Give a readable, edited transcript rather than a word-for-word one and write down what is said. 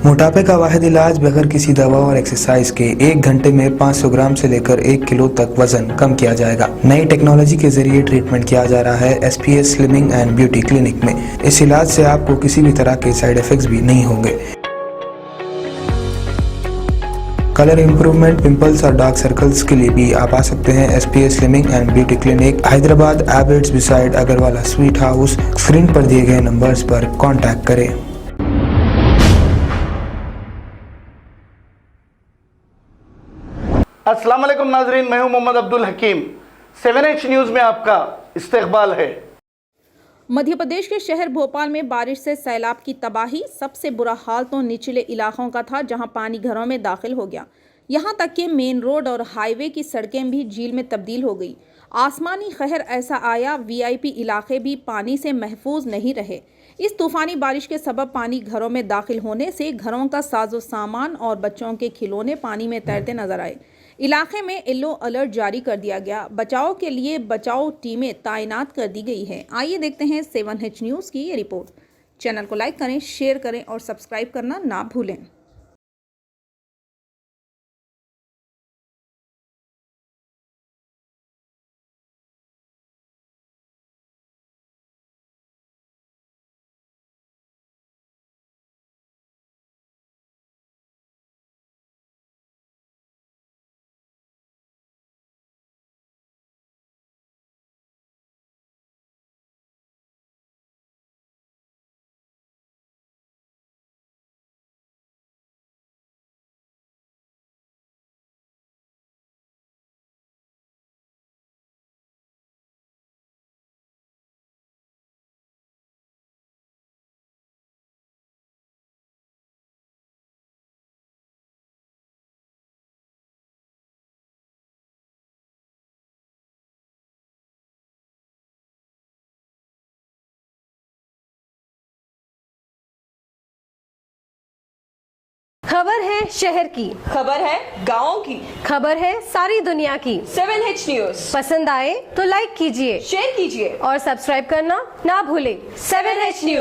मोटापे का वाहिद इलाज बगैर किसी दवा और एक्सरसाइज के 1 घंटे में 500 ग्राम से लेकर 1 किलो तक वजन कम किया जाएगा। नई टेक्नोलॉजी के जरिए ट्रीटमेंट किया जा रहा है SPS slimming and beauty clinic में। इस इलाज से आपको किसी भी तरह के साइड इफेक्ट्स भी नहीं होंगे। कलर इंप्रूवमेंट, पिंपल्स और डार्क सर्कल्स के लिए भी आप आ सकते हैं SPS slimming and beauty clinic, Hyderabad, एबर्ट्स beside Agarwala sweet house. Screen पर दिए गए नंबर्स पर कॉन्टैक्ट करें। अस्सलाम वालेकुम नाजरीन, मैं हूं मोहम्मद अब्दुल हकीम। 7H न्यूज़ में आपका इस्तकबाल है। मध्य प्रदेश के शहर भोपाल में बारिश से सैलाब की तबाही। सबसे बुरा हाल तो निचले इलाकों का था, जहां पानी घरों में दाखिल हो गया। यहां तक कि मेन रोड और हाईवे की सड़कें भी झील में तब्दील हो गई। आसमानी कहर ऐसा आया, VIP इलाके भी पानी से महफूज नहीं रहे। इस तूफानी बारिश के सबब पानी घरों में दाखिल होने से घरों का साजो सामान और बच्चों के खिलौने पानी में तैरते नजर आए। इलाके में येलो अलर्ट जारी कर दिया गया। बचाव के लिए बचाव टीमें तैनात कर दी गई है। आइए देखते हैं 7H न्यूज़ की ये रिपोर्ट। चैनल को लाइक करें, शेयर करें और सब्सक्राइब करना ना भूलें। खबर है शहर की, खबर है गाँव की, खबर है सारी दुनिया की। 7H न्यूज़ पसंद आए तो लाइक कीजिए, शेयर कीजिए और सब्सक्राइब करना ना भूलें। 7H news.